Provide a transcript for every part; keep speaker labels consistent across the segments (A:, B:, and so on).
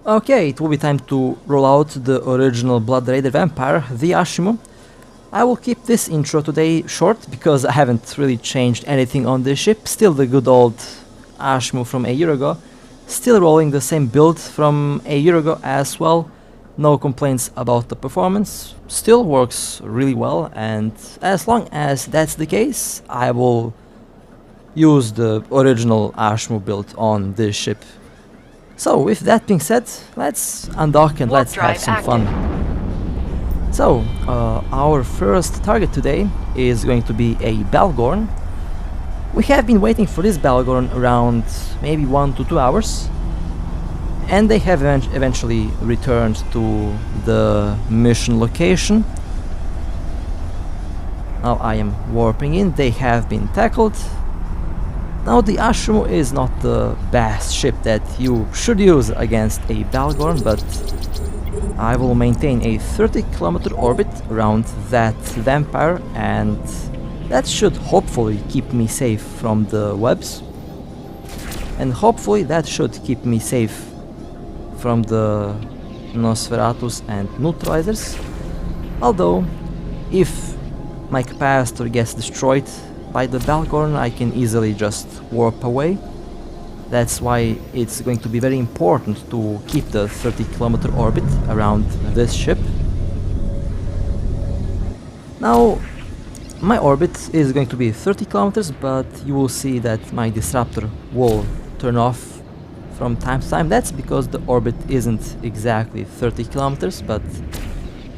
A: Okay, it will be time to roll out the original Blood Raider Vampire, the Ashimmu. I will keep this intro today short because I haven't really changed anything on this ship. Still the good old Ashimmu from a year ago. Still rolling the same build from a year ago as well. No complaints about the performance. Still works really well, and as long as that's the case, I will use the original Ashimmu build on this ship. So, with that being said, let's undock and let's have some fun. So, our first target today is going to be a Bhaalgorn. We have been waiting for this Belrogon around maybe 1 to 2 hours, and they have eventually returned to the mission location. Now I am warping in. They have been tackled. Now the Ashimmu is not the best ship that you should use against a Bhaalgorn, but I will maintain a 30-kilometer orbit around that vampire, and that should hopefully keep me safe from the webs, and hopefully that should keep me safe from the Nosferatus and neutralizers. Although, if my capacitor gets destroyed by the Bhaalgorn, I can easily just warp away. That's why it's going to be very important to keep the 30-kilometer orbit around this ship. Now, my orbit is going to be 30 kilometers, but you will see that my disruptor will turn off from time to time. That's because the orbit isn't exactly 30 kilometers, but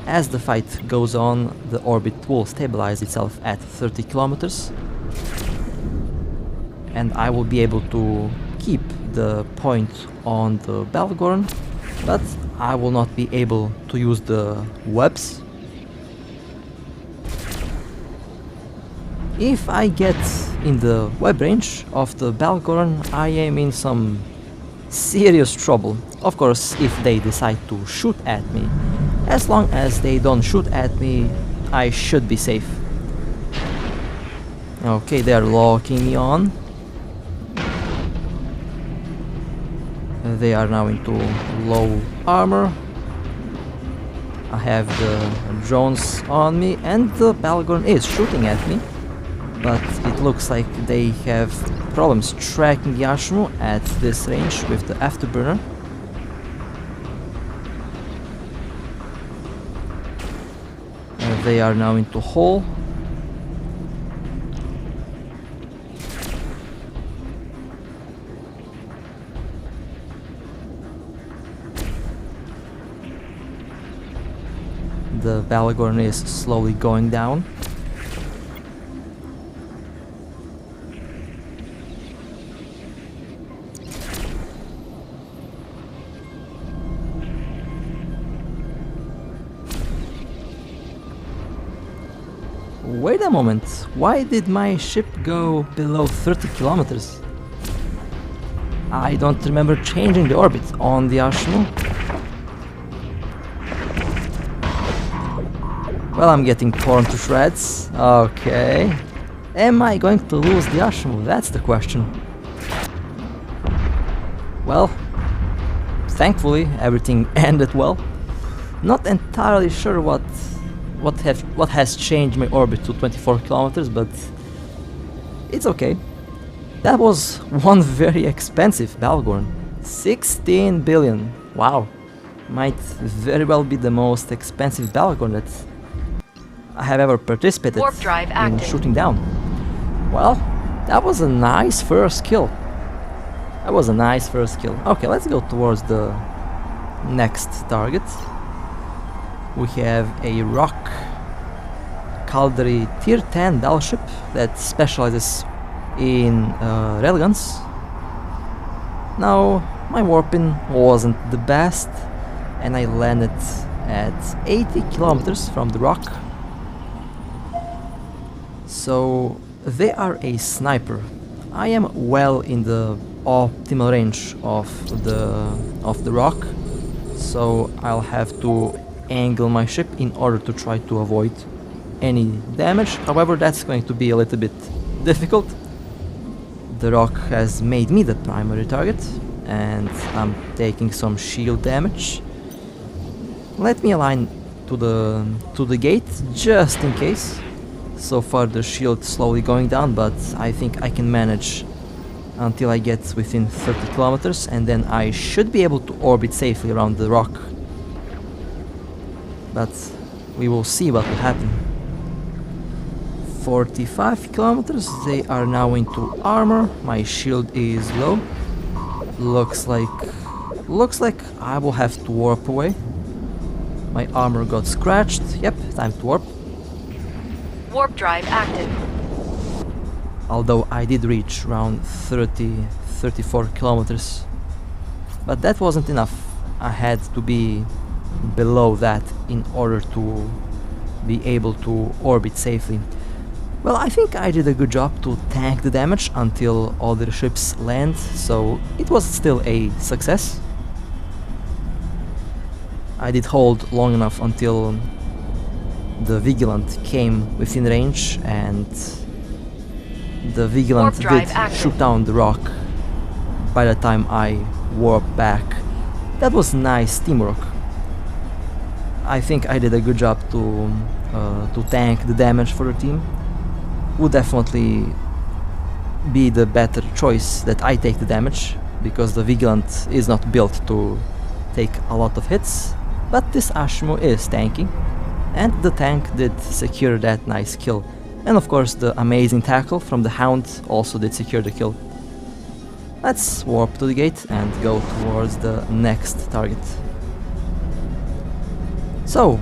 A: as the fight goes on, the orbit will stabilize itself at 30 kilometers. And I will be able to keep the point on the Belrogon, but I will not be able to use the webs. If I get in the web range of the Belrogon, I am in some serious trouble. Of course, if they decide to shoot at me. As long as they don't shoot at me, I should be safe. Okay, they are locking me on. They are now into low armor. I have the drones on me, and the Bhaalgorn is shooting at me. But it looks like they have problems tracking the Ashimmu at this range with the afterburner. They are now into hull. The Bhaalgorn is slowly going down. Wait a moment, why did my ship go below 30 kilometers? I don't remember changing the orbit on the Ashimmu. Well, I'm getting torn to shreds. Okay. Am I going to lose the Ashimmu? That's the question. Well, thankfully everything ended well. Not entirely sure what has changed my orbit to 24 kilometers, but it's okay. That was one very expensive Bhaalgorn. 16 billion. Wow. Might very well be the most expensive Bhaalgorn that I have ever participated in shooting down. Well, that was a nice first kill. Okay, let's go towards the next target. We have a rock Caldari tier 10 battleship that specializes in railguns. Now, my warping wasn't the best, and I landed at 80 kilometers from the rock. So they are a sniper. I am well in the optimal range of the rock, so I'll have to angle my ship in order to try to avoid any damage. However, that's going to be a little bit difficult. The rock has made me the primary target. and I'm taking some shield damage. Let me align to the gate just in case. So far the shield slowly going down, but I think I can manage until I get within 30 kilometers, and then I should be able to orbit safely around the rock. But we will see what will happen. 45 kilometers, they are now into armor. My shield is low. Looks like I will have to warp away. My armor got scratched. Yep, time to warp.
B: Warp drive active.
A: Although I did reach around 34 kilometers. But that wasn't enough. I had to be below that in order to be able to orbit safely. Well, I think I did a good job to tank the damage until all the ships land, so it was still a success. I did hold long enough until the Vigilant came within range, and the Vigilant did shoot down the rock by the time I warped back. That was nice teamwork. I think I did a good job to tank the damage for the team. Would definitely be the better choice that I take the damage, because the Vigilant is not built to take a lot of hits, but this Ashimmu is tanking, and the tank did secure that nice kill. And of course the amazing tackle from the Hound also did secure the kill. Let's warp to the gate and go towards the next target. So,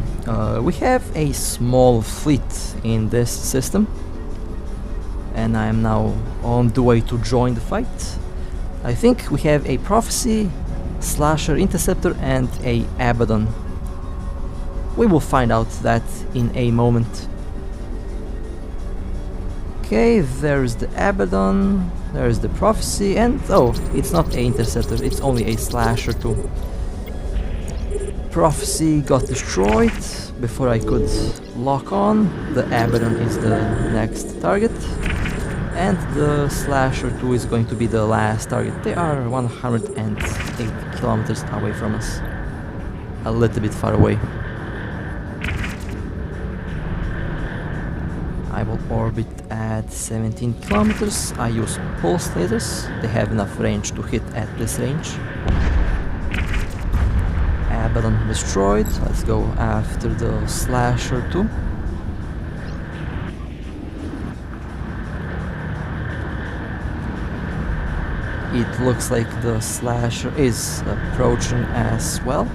A: we have a small fleet in this system, and I am now on the way to join the fight. I think we have a Prophecy, Slasher Interceptor and a Abaddon. We will find out that in a moment. Okay, there's the Abaddon, there's the Prophecy, and oh, it's not a Interceptor, it's only a Slasher too. Prophecy got destroyed before I could lock on. The Abaddon is the next target, and the Slasher 2 is going to be the last target. They are 108 kilometers away from us. A little bit far away. I will orbit at 17 kilometers. I use pulse lasers. They have enough range to hit at this range. Abaddon destroyed. Let's go after the Slasher 2. It looks like the Slasher is approaching as well,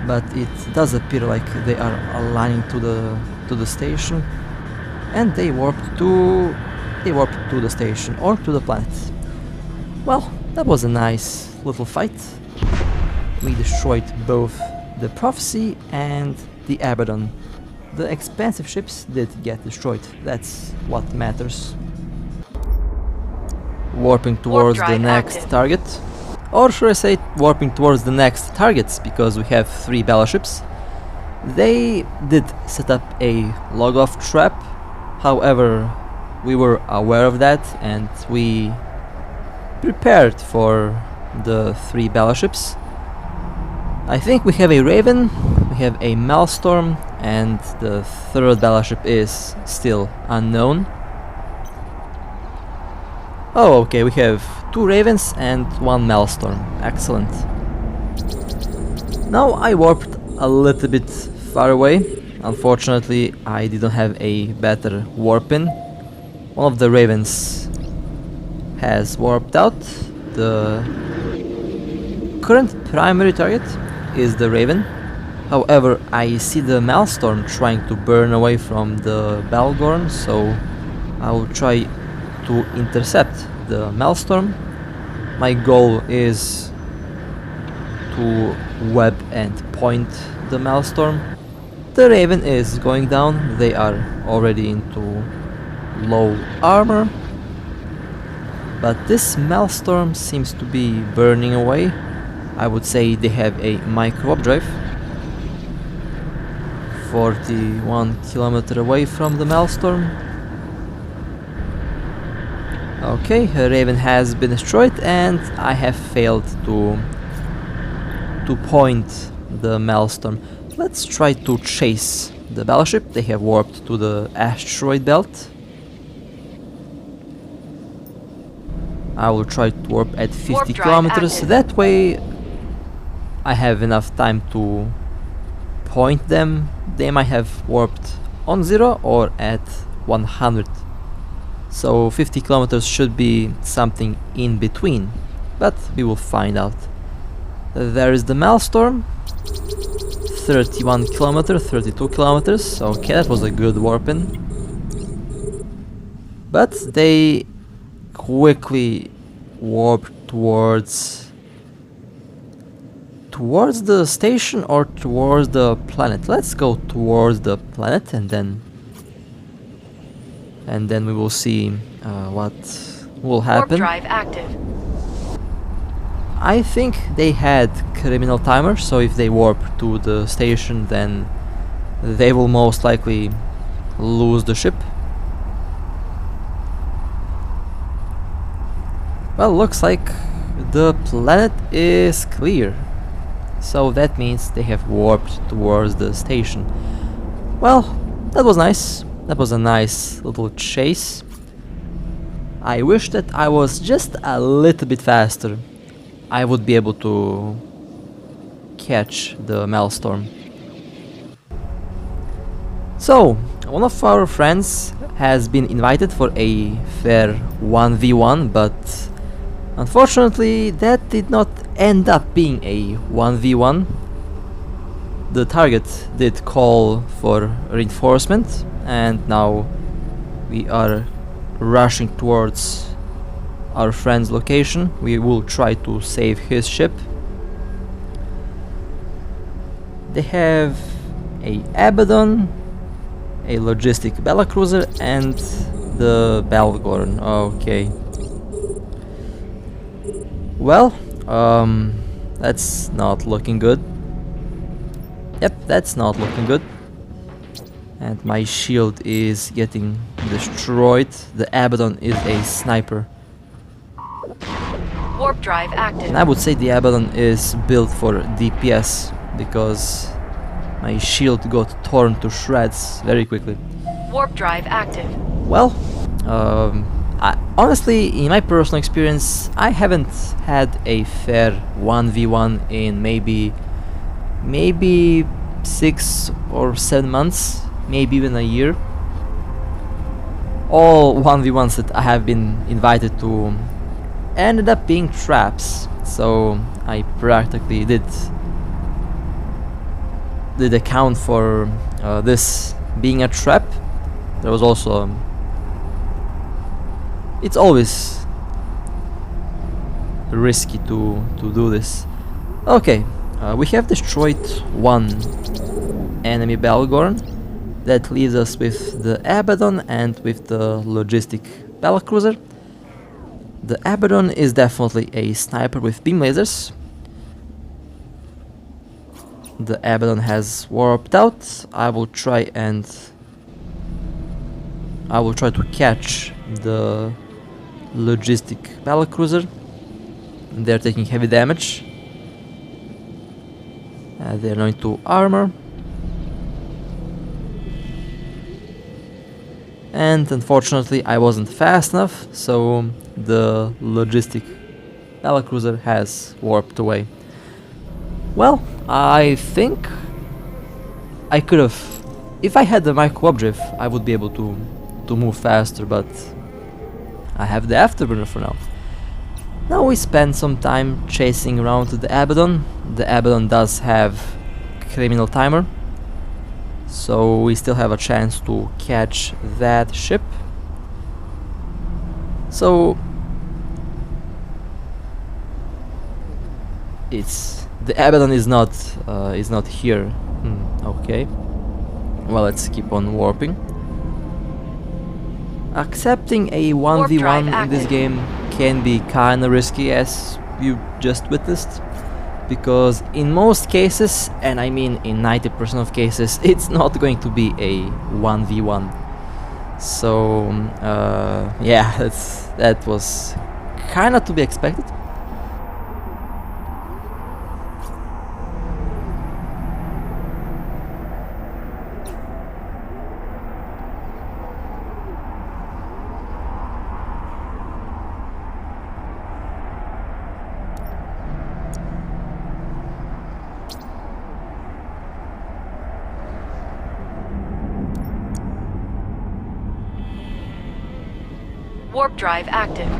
A: but it does appear like they are aligning to the station, and they warped to the station or to the planet. Well, that was a nice little fight. We destroyed both the Prophecy and the Abaddon. The expensive ships did get destroyed. That's what matters. Warping towards the next target. Or should I say warping towards the next targets, because we have 3 battleships. They did set up a Logoff trap, however we were aware of that and we prepared for the 3 battleships. I think we have a Raven, we have a Maelstrom, and the 3rd battleship is still unknown. Oh, okay, we have 2 Ravens and 1 Maelstrom. Excellent. Now I warped a little bit far away. Unfortunately, I didn't have a better warp in. One of the Ravens has warped out. The current primary target is the Raven. However, I see the Maelstrom trying to burn away from the Bhaalgorn, so I will try to intercept the Maelstrom. My goal is to web and point the Maelstrom. The Raven is going down. They are already into low armor, but this Maelstrom seems to be burning away. I would say they have a micro warp drive. 41 kilometers away from the Maelstrom. Okay, Raven has been destroyed and I have failed to point the Maelstrom. Let's try to chase the battleship. They have warped to the asteroid belt. I will try to warp at 50 kilometers.
B: active.
A: That way I have enough time to point them. They might have warped on 0 or at 100. So 50 kilometers should be something in between, but we will find out. There is the Maelstrom. 31 kilometers, 32 kilometers. Okay, that was a good warping. But they quickly warp towards the station or towards the planet. Let's go towards the planet and then we will see what will happen.
B: Warp drive active.
A: I think they had criminal timer, so if they warp to the station then they will most likely lose the ship. Well, looks like the planet is clear, so that means they have warped towards the station. Well, that was nice. That was a nice little chase. I wish that I was just a little bit faster. I would be able to catch the Maelstrom. So, one of our friends has been invited for a fair 1v1, but unfortunately that did not end up being a 1v1. The target did call for reinforcement, and now we are rushing towards our friend's location. We will try to save his ship. They have a Abaddon, a logistic battlecruiser, and the Bhaalgorn. Okay. Well, that's not looking good. Yep, that's not looking good. And my shield is getting destroyed. The Abaddon is a sniper.
B: Warp drive active.
A: And I would say the Abaddon is built for DPS because my shield got torn to shreds very quickly.
B: Warp drive active.
A: Well, honestly, in my personal experience, I haven't had a fair 1v1 in maybe 6 or 7 months, maybe even a year. All 1v1s that I have been invited to ended up being traps, so I practically did account for this being a trap. There was also it's always risky to do this. Okay, we have destroyed one enemy Belrogon. That leaves us with the Abaddon and with the logistic battlecruiser. The Abaddon is definitely a sniper with beam lasers. The Abaddon has warped out. I will try to catch the logistic battlecruiser. They're taking heavy damage. They're going to armor. And unfortunately I wasn't fast enough, so the logistic battlecruiser has warped away. Well, I think I could have, if I had the micro updrift, I would be able to move faster, but I have the afterburner for now. Now we spend some time chasing around the Abaddon. The Abaddon does have criminal timer, so we still have a chance to catch that ship. So the Abaddon is not here. Okay. Well, let's keep on warping. Accepting a 1v1 in this game can be kinda risky, as you just witnessed, because in most cases, and I mean in 90% of cases, it's not going to be a 1v1. So yeah, that was kinda to be expected.
B: Warp drive active.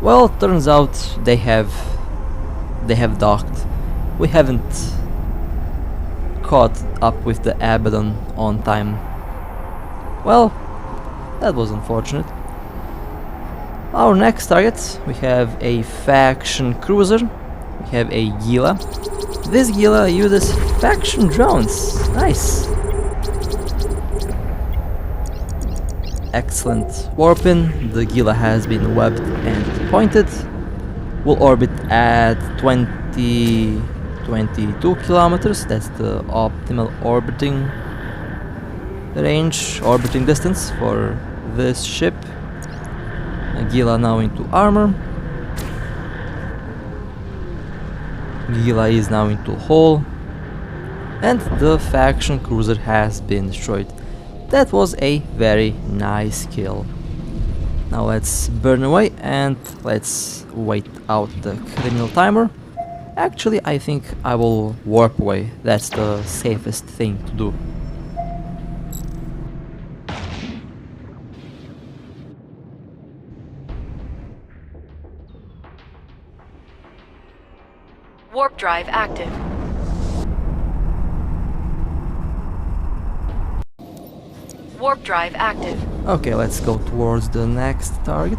A: Well, turns out they have docked. We haven't caught up with the Abaddon on time. Well, that was unfortunate. Our next target, we have a faction cruiser. We have a Gila. This Gila uses faction drones. Nice. Excellent warping. The Gila has been webbed and pointed. Will orbit at 22 kilometers. That's the optimal orbiting range, orbiting distance for this ship. Gila now into armor. Gila is now into hull. And the faction cruiser has been destroyed. That was a very nice kill. Now let's burn away and let's wait out the criminal timer. Actually, I think I will warp away. That's the safest thing to do.
B: Warp drive active. Warp drive active.
A: Okay, let's go towards the next target.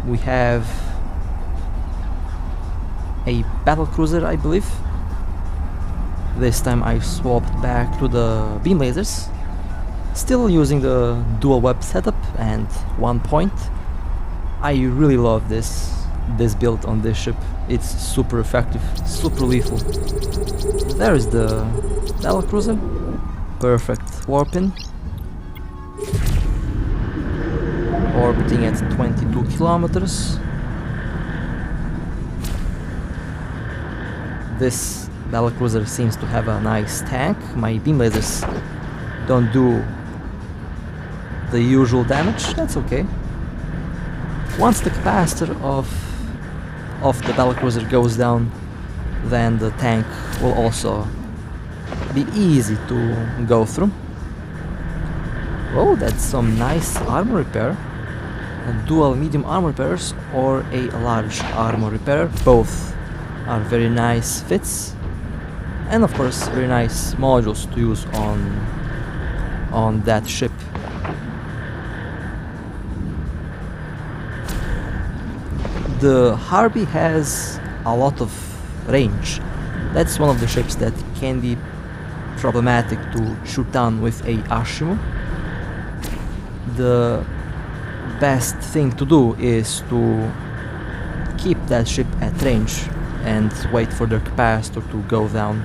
A: We have a battlecruiser, I believe. This time I swapped back to the beam lasers. Still using the dual web setup and 1 point. I really love this build on this ship. It's super effective, super lethal. There is the battlecruiser. Perfect warping. Orbiting at 22 kilometers. This battlecruiser seems to have a nice tank. My beam lasers don't do the usual damage. That's okay. Once the capacitor of the battlecruiser goes down, then the tank will also be easy to go through. Oh, that's some nice armor repair. A dual medium armor repairs or a large armor repair. Both are very nice fits, and of course very nice modules to use on that ship. The Harby has a lot of range. That's one of the ships that can be problematic to shoot down with a Ashimmu. The best thing to do is to keep that ship at range and wait for their capacitor to go down.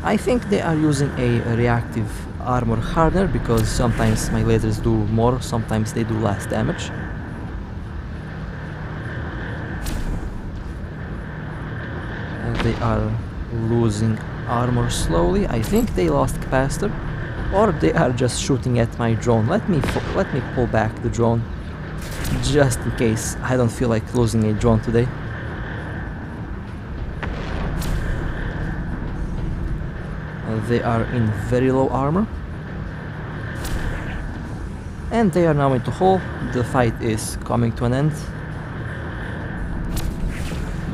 A: I think they are using a reactive armor hardener because sometimes my lasers do more, sometimes they do less damage. And they are losing armor slowly. I think they lost capacitor, or they are just shooting at my drone. Let me pull back the drone just in case. I don't feel like losing a drone today. They are in very low armor. And they are now into hull. The fight is coming to an end.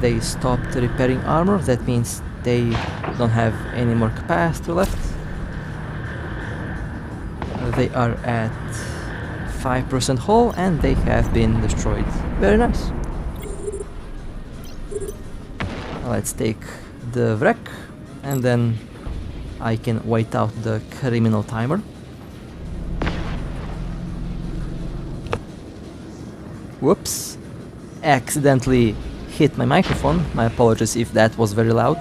A: They stopped repairing armor. That means they don't have any more capacitor left. They are at 85% hull, and they have been destroyed. Very nice. Let's take the wreck, and then I can wait out the criminal timer. Whoops. Accidentally hit my microphone. My apologies if that was very loud.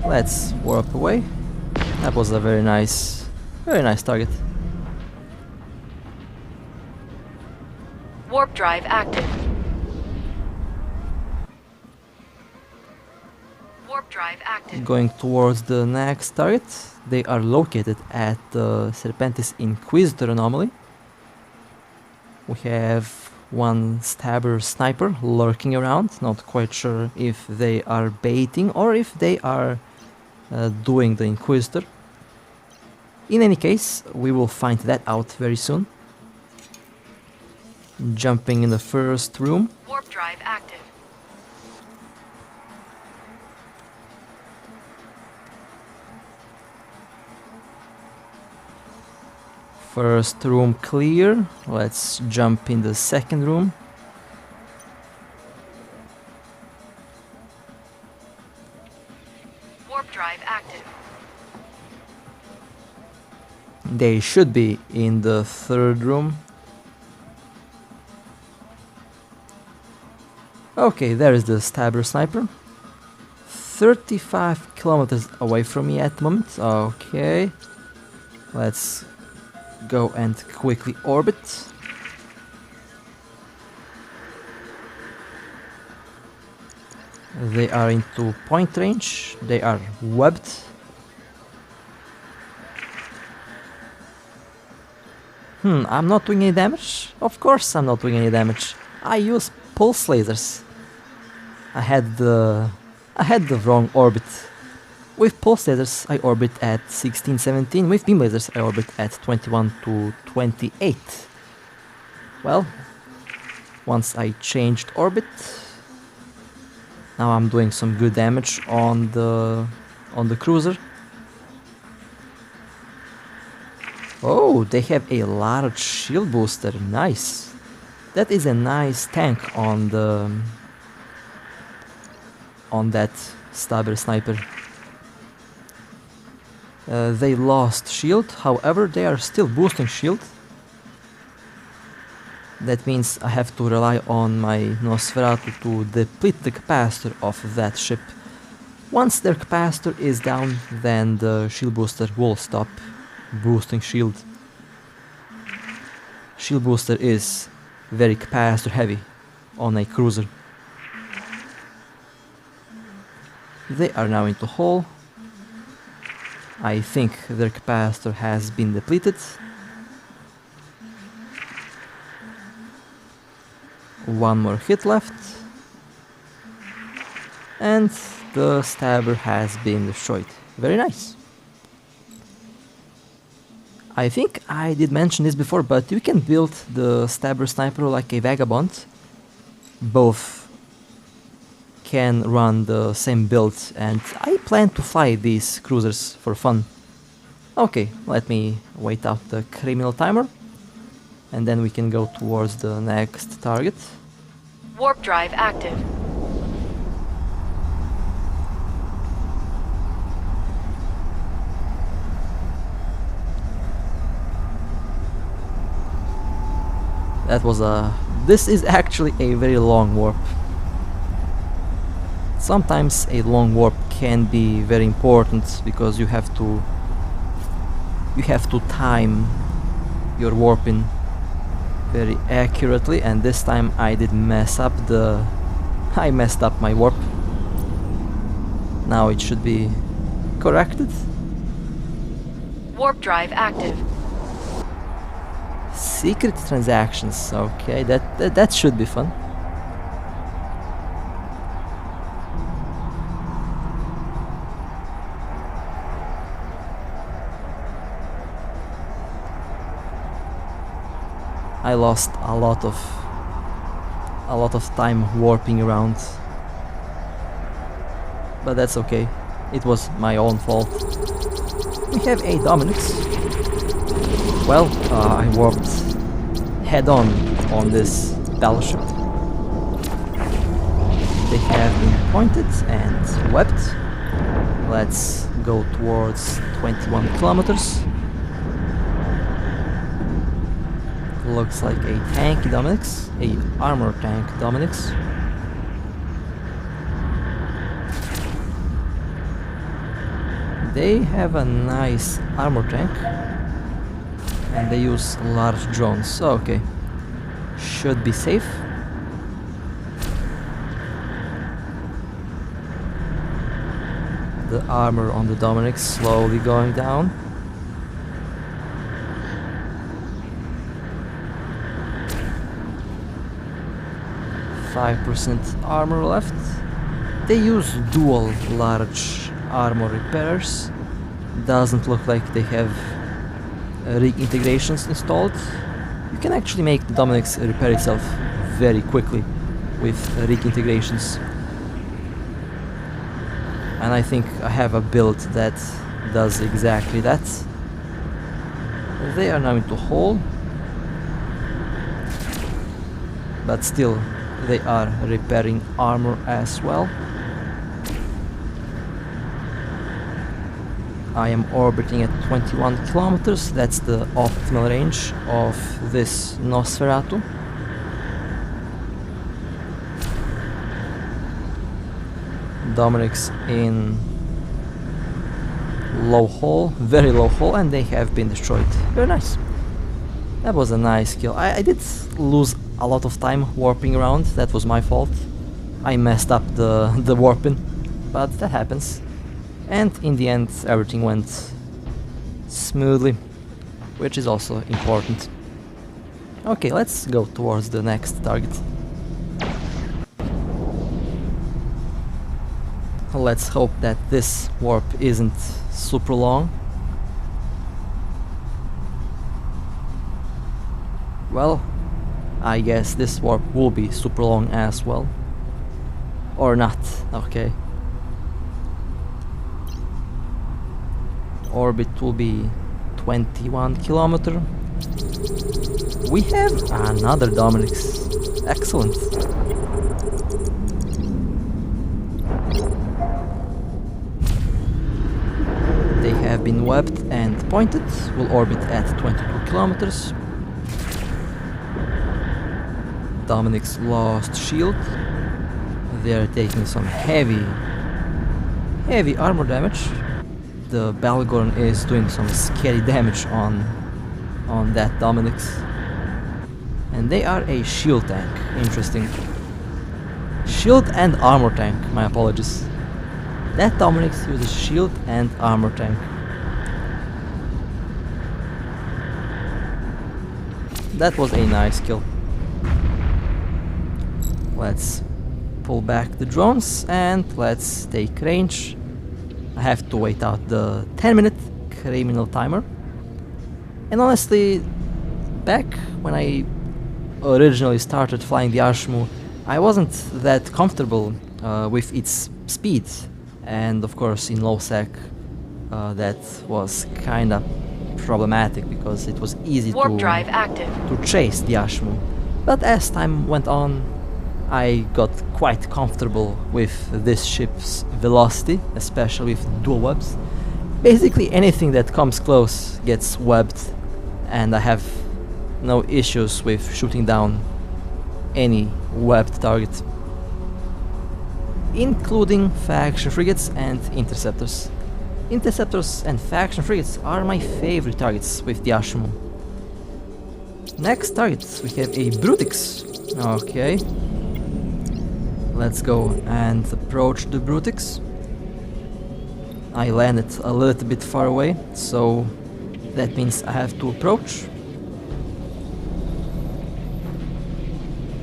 A: Let's warp away. That was a very nice target.
B: Warp drive active. Warp drive active.
A: Going towards the next target. They are located at the Serpentis Inquisitor anomaly. We have one stabber sniper lurking around, not quite sure if they are baiting or if they are doing the Inquisitor. In any case, we will find that out very soon. Jumping in the first room.
B: Warp drive active.
A: First room clear. Let's jump in the second room.
B: Warp drive active.
A: They should be in the third room. Okay, there is the stabber sniper. 35 kilometers away from me at the moment. Okay. Let's go and quickly orbit. They are into point range. They are webbed. I'm not doing any damage? Of course I'm not doing any damage. I use pulse lasers. I had the wrong orbit. With pulse lasers I orbit at 16-17, with beam lasers I orbit at 21 to 28. Well, once I changed orbit, now I'm doing some good damage on the cruiser. Oh, they have a large shield booster, nice. That is a nice tank on that stabber sniper. They lost shield, however they are still boosting shield. That means I have to rely on my Nosferatu to deplete the capacitor of that ship. Once their capacitor is down, then the shield booster will stop boosting shield. Shield booster is very capacitor heavy on a cruiser. They are now into hull. I think their capacitor has been depleted. One more hit left. And the stabber has been destroyed. Very nice. I think I did mention this before, but you can build the stabber sniper like a vagabond. Both can run the same build, and I plan to fly these cruisers for fun. Okay, let me wait out the criminal timer, and then we can go towards the next target.
B: Warp drive active. This is actually a very long warp. Sometimes a long warp can be very important because you have to time your warping very accurately, and this time I did mess up I messed up my warp. Now it should be corrected. Warp drive active.
A: Secret transactions, okay, that should be fun. I lost a lot of time warping around, but that's okay. It was my own fault. We have a Dominix. Well, I warped head-on this battleship. They have been pointed and webbed. Let's go towards 21 kilometers. Looks like a tanky Dominix, a armor tank Dominix. They have a nice armor tank and they use large drones, so okay, should be safe. The armor on the Dominix slowly going down. .5% armor left. They use dual large armor repairers. Doesn't look like they have rig integrations installed. You can actually make the Dominix repair itself very quickly with rig integrations. And I think I have a build that does exactly that. They are now into hole, but still they are repairing armor as well. I am orbiting at 21 kilometers, that's the optimal range of this Nosferatu. Dominix in low hull, very low hull, and they have been destroyed. Very nice. That was a nice kill. I did lose a lot of time warping around, that was my fault. I messed up the warping, but that happens. And in the end everything went smoothly, which is also important. Okay, let's go towards the next target. Let's hope that this warp isn't super long. Well, I guess this warp will be super long as well. Or not, okay. Orbit will be 21 kilometer. We have another Dominix. Excellent. They have been webbed and pointed. Will orbit at 22 kilometers. Dominix lost shield. They are taking some heavy armor damage. The Bhaalgorn is doing some scary damage on that Dominix. And they are a shield tank. Interesting. Shield and armor tank, my apologies. That Dominix uses shield and armor tank. That was a nice kill. Let's pull back the drones and let's take range. I have to wait out the 10-minute criminal timer. And honestly, back when I originally started flying the Ashimmu, I wasn't that comfortable with its speed. And of course in low sec that was kinda problematic because it was easy to chase the Ashimmu. But as time went on, I got quite comfortable with this ship's velocity, especially with dual webs. Basically anything that comes close gets webbed, and I have no issues with shooting down any webbed target, including faction frigates and interceptors. Interceptors and faction frigates are my favorite targets with the Ashimmu. Next target, we have a Brutix. Okay. Let's go and approach the Brutix. I landed a little bit far away, so that means I have to approach.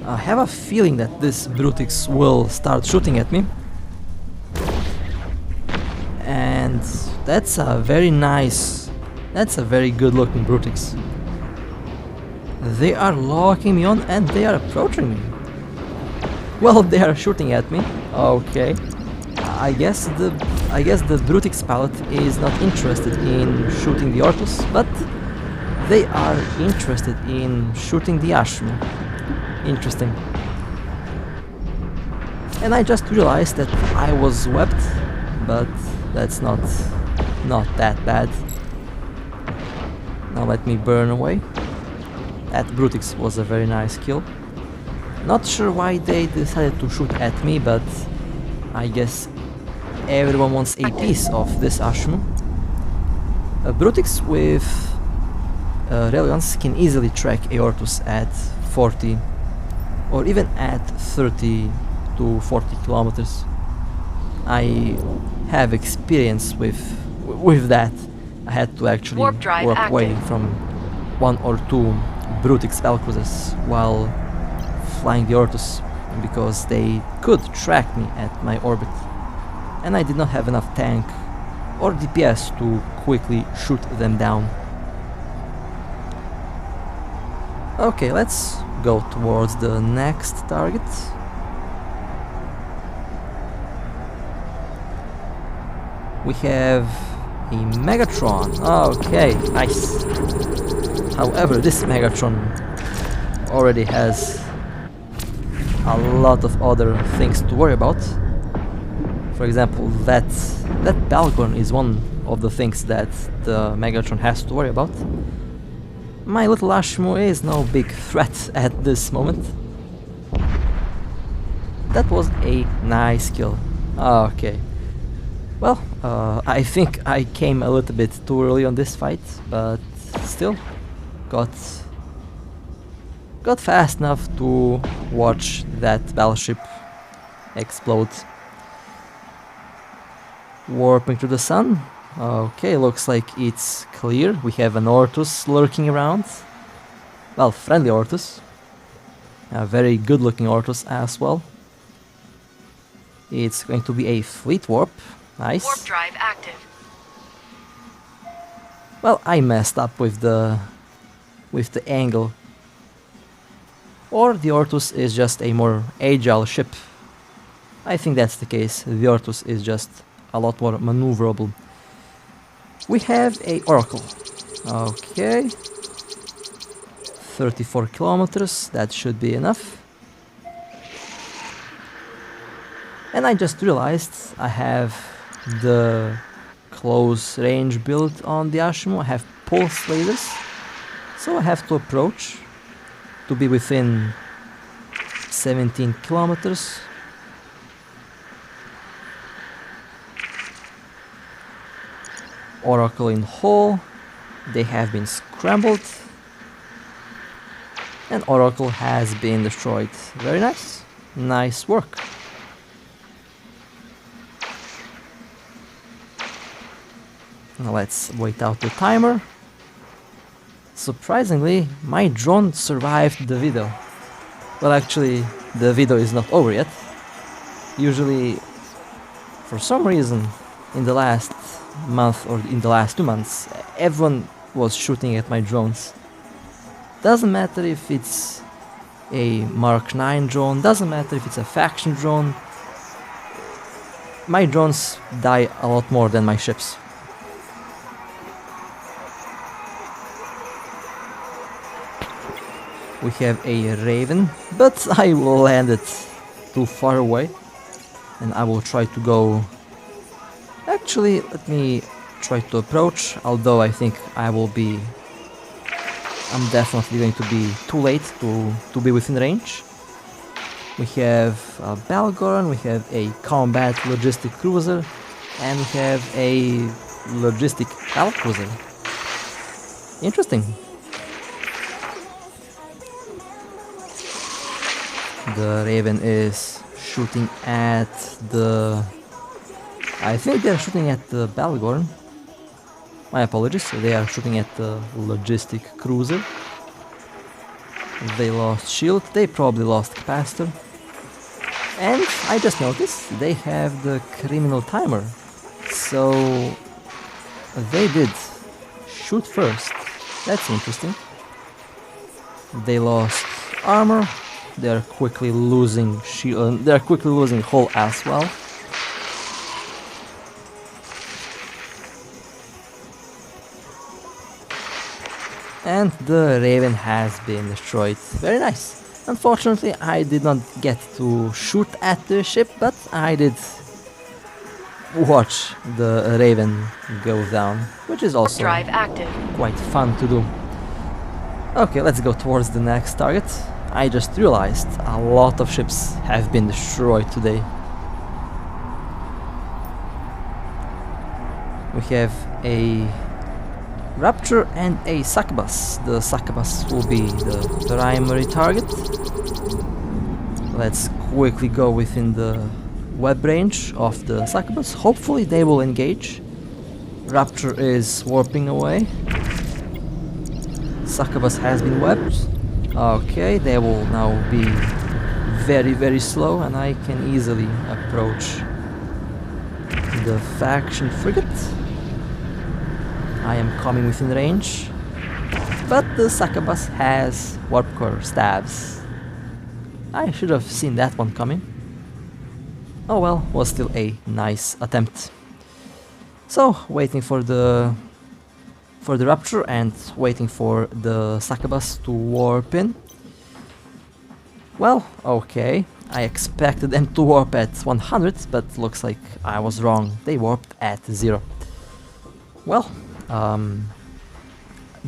A: I have a feeling that this Brutix will start shooting at me. And that's a very good looking Brutix. They are locking me on and they are approaching me. Well, they are shooting at me. Okay. I guess the Brutix pilot is not interested in shooting the Orcus, but they are interested in shooting the Ashimmu. Interesting. And I just realized that I was webbed, but that's not that bad. Now let me burn away. That Brutix was a very nice kill. Not sure why they decided to shoot at me, but I guess everyone wants a piece of this Ashimmu. A Brutix with Railguns can easily track Aortus at 40 or even at 30 to 40 kilometers. I have experience with that. I had to actually work away from 1 or 2 Brutix Valcruisers while flying the Aortus because they could track me at my orbit, and I did not have enough tank or DPS to quickly shoot them down. Okay, let's go towards the next target. We have a Megatron. Okay, nice. However, this Megatron already has a lot of other things to worry about. For example, that Bhaalgorn is one of the things that the Megatron has to worry about. My little Ashimmu is no big threat at this moment. That was a nice kill. Okay. Well, I think I came a little bit too early on this fight, but still got fast enough to watch that battleship explode. Warping to the sun. Okay, looks like it's clear. We have an Ortus lurking around. Well, friendly Ortus. A very good looking Ortus as well. It's going to be a fleet warp. Nice.
C: Warp drive active.
A: Well, I messed up with the angle. Or the Ortus is just a more agile ship. I think that's the case. The Ortus is just a lot more maneuverable. We have a Oracle. Okay. 34 kilometers, that should be enough. And I just realized I have the close range build on the Ashimmu. I have pulse lasers, so I have to approach to be within 17 kilometers. Oracle in hull, they have been scrambled, and Oracle has been destroyed. Very nice, nice work. Now let's wait out the timer. Surprisingly, my drone survived the video. Well, actually, the video is not over yet. Usually, for some reason, in the last month or in the last 2 months, everyone was shooting at my drones. Doesn't matter if it's a Mark 9 drone, doesn't matter if it's a faction drone. My drones die a lot more than my ships. We have a Raven, but I will land it too far away, and I will try to go. Actually, let me try to approach, although I think I'm definitely going to be too late to be within range. We have a Bhaalgorn, we have a combat logistic cruiser, and we have a logistic battle cruiser. Interesting. The Raven is shooting at the... I think they're shooting at the Bhaalgorn. My apologies, they are shooting at the logistic cruiser. They lost shield, they probably lost capacitor. And I just noticed they have the criminal timer. So they did shoot first. That's interesting. They lost armor. They're quickly losing shield. They're quickly losing hull as well.
B: And the Raven has been destroyed. Very nice. Unfortunately, I did not get to shoot at the ship, but I did watch the Raven go down, which is also
C: Drive active.
B: quite fun to do. Okay, let's go towards the next target. I just realized a lot of ships have been destroyed today. We have a Rapture and a succubus. The succubus will be the primary target. Let's quickly go within the web range of the succubus. Hopefully they will engage. Rapture is warping away. Succubus has been webbed. Okay, they will now be very slow and I can easily approach the faction frigate. I am coming within range, but the succubus has warp core stabs. I should have seen that one coming. Oh well, was still a nice attempt. So, waiting for the Rapture and waiting for the succubus to warp in. Well, okay, I expected them to warp at 100, but looks like I was wrong. They warped at 0. Well,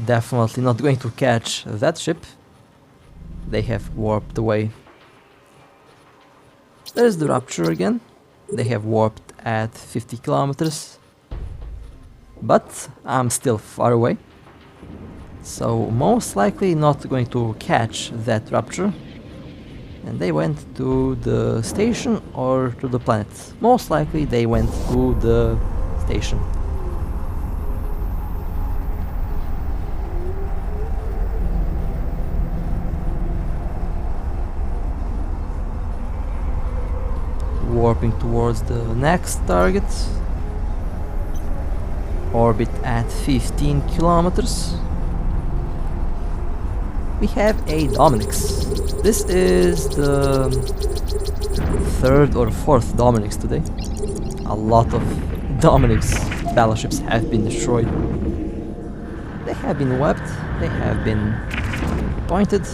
B: definitely not going to catch that ship. They have warped away. There's the Rapture again. They have warped at 50 kilometers. But I'm still far away. So most likely not going to catch that Rapture. And they went to the station or to the planet. Most likely they went to the station. Warping towards the next target. Orbit at 15 kilometers. We have a Dominix. This is the 3rd or 4th Dominix today. A lot of Dominix battleships have been destroyed. They have been webbed, they have been pointed.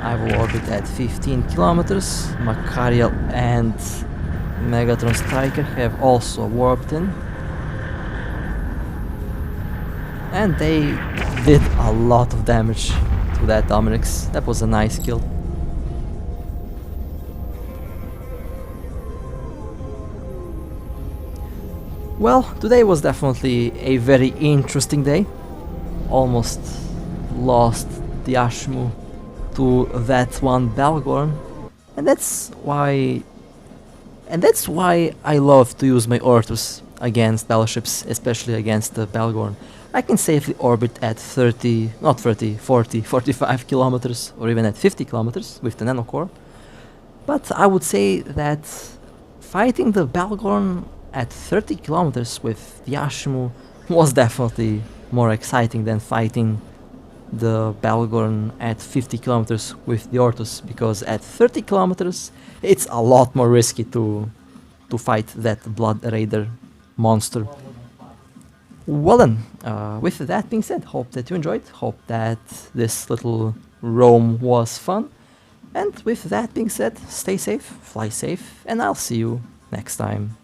B: I will orbit at 15 kilometers. Macarial and Megatron Striker have also warped in. And they did a lot of damage to that Dominix. That was a nice kill. Well, today was definitely a very interesting day. Almost lost the Ashimmu to that one Bhaalgorn, and that's why I love to use my Ortus against battleships, especially against the Bhaalgorn. I can safely orbit at 40, 45 kilometers, or even at 50 kilometers with the nanocore. But I would say that fighting the Bhaalgorn at 30 kilometers with the Ashimmu was definitely more exciting than fighting the Belrogon at 50 kilometers with the Ortus, because at 30 kilometers it's a lot more risky to fight that Blood Raider monster. Well then, with that being said, hope that you enjoyed, hope that this little roam was fun, and with that being said, stay safe, fly safe, and I'll see you next time.